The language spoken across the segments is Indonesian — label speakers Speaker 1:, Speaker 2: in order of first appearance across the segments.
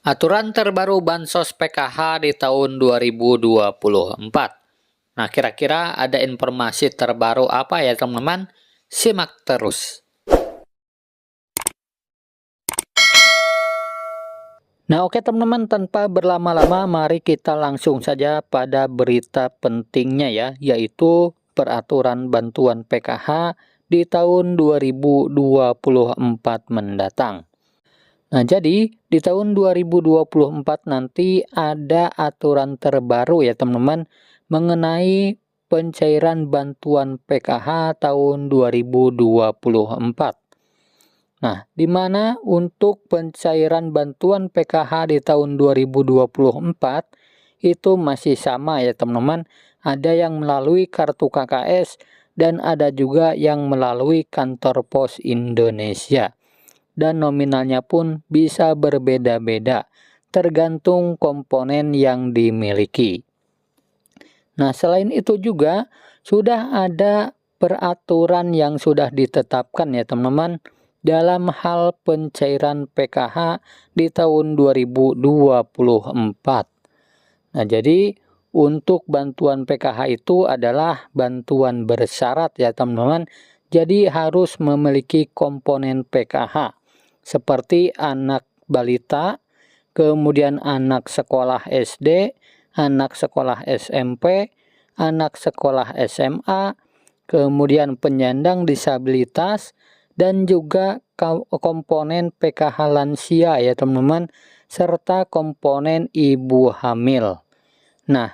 Speaker 1: Aturan terbaru Bansos PKH di tahun 2024. Nah, kira-kira ada informasi terbaru apa ya teman-teman? Simak terus. Nah, oke teman-teman, tanpa berlama-lama mari kita langsung saja pada berita pentingnya ya, yaitu peraturan bantuan PKH di tahun 2024 mendatang. Nah, jadi di tahun 2024 nanti ada aturan terbaru ya teman-teman mengenai pencairan bantuan PKH tahun 2024. Nah, di mana untuk pencairan bantuan PKH di tahun 2024 itu masih sama ya teman-teman. Ada yang melalui kartu KKS dan ada juga yang melalui kantor pos Indonesia. Dan nominalnya pun bisa berbeda-beda tergantung komponen yang dimiliki. Nah, selain itu juga sudah ada peraturan yang sudah ditetapkan ya teman-teman dalam hal pencairan PKH di tahun 2024. Nah, jadi untuk bantuan PKH itu adalah bantuan bersyarat ya teman-teman. Jadi harus memiliki komponen PKH seperti anak balita, kemudian anak sekolah SD, anak sekolah SMP, anak sekolah SMA, kemudian penyandang disabilitas, dan juga komponen PKH lansia ya teman-teman, serta komponen ibu hamil. Nah,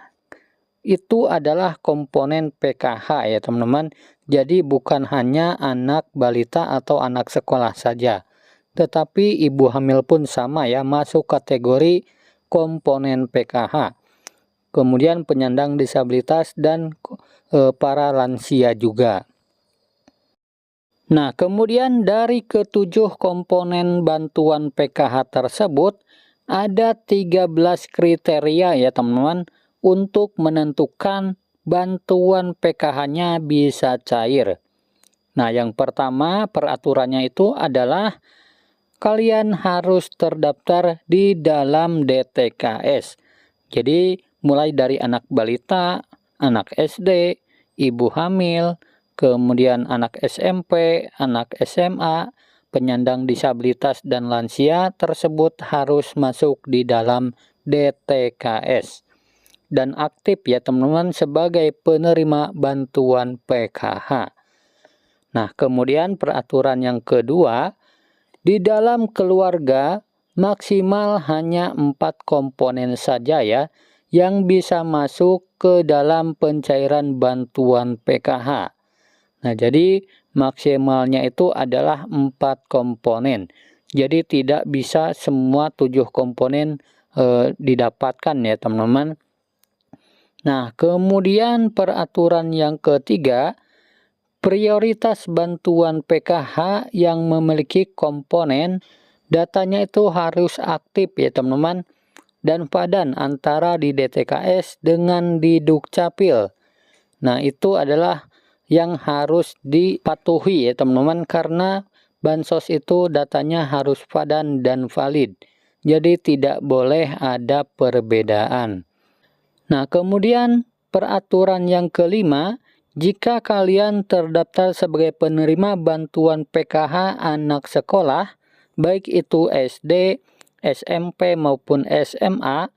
Speaker 1: itu adalah komponen PKH ya teman-teman. Jadi bukan hanya anak balita atau anak sekolah saja, tetapi ibu hamil pun sama ya, masuk kategori komponen PKH. Kemudian penyandang disabilitas dan para lansia juga. Nah, kemudian dari ketujuh komponen bantuan PKH tersebut, ada 13 kriteria ya teman-teman untuk menentukan bantuan PKH-nya bisa cair. Nah, yang pertama peraturannya itu adalah kalian harus terdaftar di dalam DTKS. Jadi mulai dari anak balita, anak SD, ibu hamil, kemudian anak SMP, anak SMA, penyandang disabilitas dan lansia tersebut harus masuk di dalam DTKS. Dan aktif ya teman-teman sebagai penerima bantuan PKH. Nah, kemudian peraturan yang kedua, di dalam keluarga maksimal hanya 4 komponen saja ya yang bisa masuk ke dalam pencairan bantuan PKH. Nah, jadi maksimalnya itu adalah 4 komponen. Jadi tidak bisa semua 7 komponen didapatkan ya teman-teman. Nah, kemudian peraturan yang ketiga, prioritas bantuan PKH yang memiliki komponen datanya itu harus aktif ya teman-teman dan padan antara di DTKS dengan di Dukcapil. Nah, itu adalah yang harus dipatuhi ya teman-teman karena bansos itu datanya harus padan dan valid. Jadi tidak boleh ada perbedaan. Nah, kemudian peraturan yang kelima, jika kalian terdaftar sebagai penerima bantuan PKH anak sekolah, baik itu SD, SMP maupun SMA,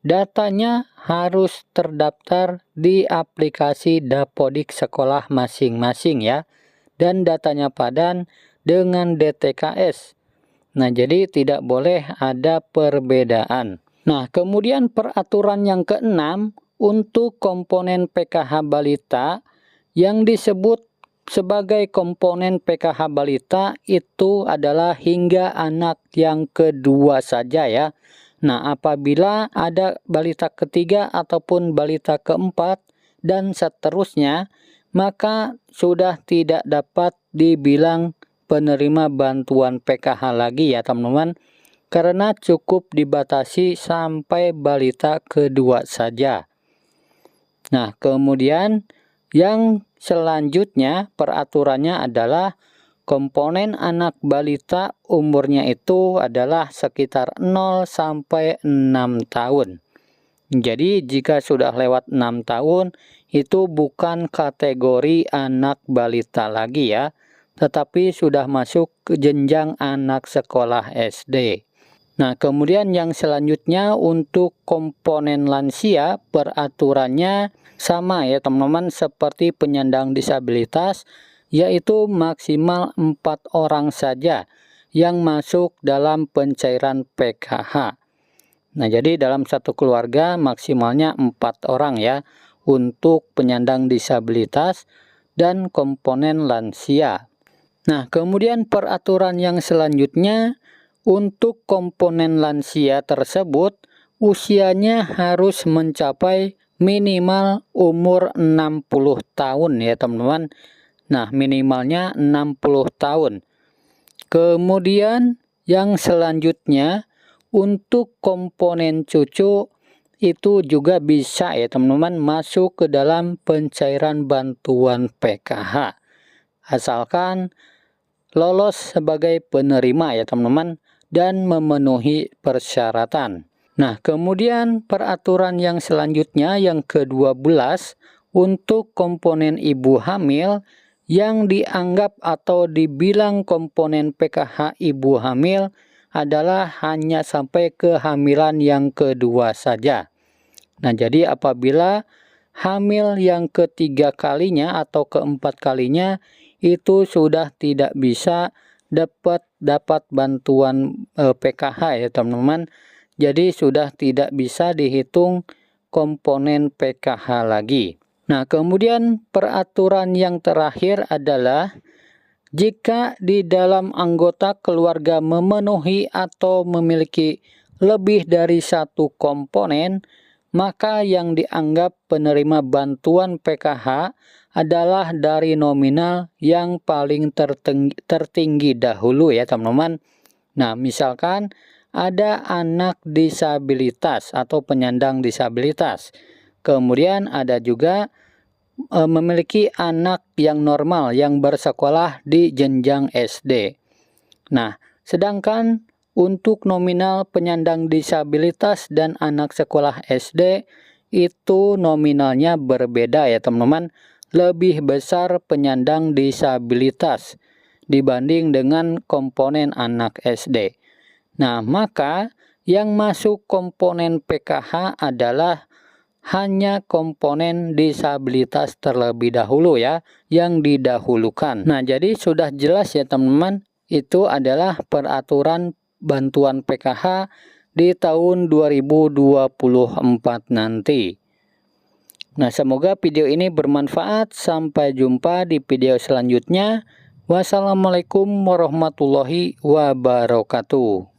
Speaker 1: datanya harus terdaftar di aplikasi Dapodik sekolah masing-masing ya, dan datanya padan dengan DTKS. Nah, jadi tidak boleh ada perbedaan. Nah, kemudian peraturan yang keenam, untuk komponen PKH balita yang disebut sebagai komponen PKH balita itu adalah hingga anak yang kedua saja ya. Nah, apabila ada balita ketiga ataupun balita keempat dan seterusnya, maka sudah tidak dapat dibilang penerima bantuan PKH lagi ya teman-teman. Karena cukup dibatasi sampai balita kedua saja. Nah, kemudian yang selanjutnya peraturannya adalah komponen anak balita umurnya itu adalah sekitar 0 sampai 6 tahun. Jadi jika sudah lewat 6 tahun, itu bukan kategori anak balita lagi ya, tetapi sudah masuk ke jenjang anak sekolah SD. Nah, kemudian yang selanjutnya untuk komponen lansia, peraturannya sama ya teman-teman seperti penyandang disabilitas, yaitu maksimal 4 orang saja yang masuk dalam pencairan PKH. Nah, jadi dalam satu keluarga maksimalnya 4 orang ya untuk penyandang disabilitas dan komponen lansia. Nah, kemudian peraturan yang selanjutnya untuk komponen lansia tersebut usianya harus mencapai minimal umur 60 tahun ya teman-teman. Nah, minimalnya 60 tahun. Kemudian yang selanjutnya untuk komponen cucu itu juga bisa ya teman-teman masuk ke dalam pencairan bantuan PKH. Asalkan lolos sebagai penerima ya teman-teman dan memenuhi persyaratan. Nah, kemudian peraturan yang selanjutnya yang ke-12 untuk komponen ibu hamil yang dianggap atau dibilang komponen PKH ibu hamil adalah hanya sampai kehamilan yang kedua saja. Nah, jadi apabila hamil yang ketiga kalinya atau keempat kalinya itu sudah tidak bisa dapat bantuan PKH ya teman-teman. Jadi sudah tidak bisa dihitung komponen PKH lagi. Nah, kemudian peraturan yang terakhir adalah jika di dalam anggota keluarga memenuhi atau memiliki lebih dari satu komponen, maka yang dianggap penerima bantuan PKH adalah dari nominal yang paling tertinggi dahulu ya teman-teman. Nah, misalkan ada anak disabilitas atau penyandang disabilitas. Kemudian ada juga memiliki anak yang normal yang bersekolah di jenjang SD. Nah, sedangkan untuk nominal penyandang disabilitas dan anak sekolah SD itu nominalnya berbeda ya teman-teman. Lebih besar penyandang disabilitas dibanding dengan komponen anak SD. Nah, maka yang masuk komponen PKH adalah hanya komponen disabilitas terlebih dahulu ya, yang didahulukan. Nah, jadi sudah jelas ya teman-teman, itu adalah peraturan bantuan PKH di tahun 2024 nanti. Nah, semoga video ini bermanfaat. Sampai jumpa di video selanjutnya. Wassalamualaikum warahmatullahi wabarakatuh.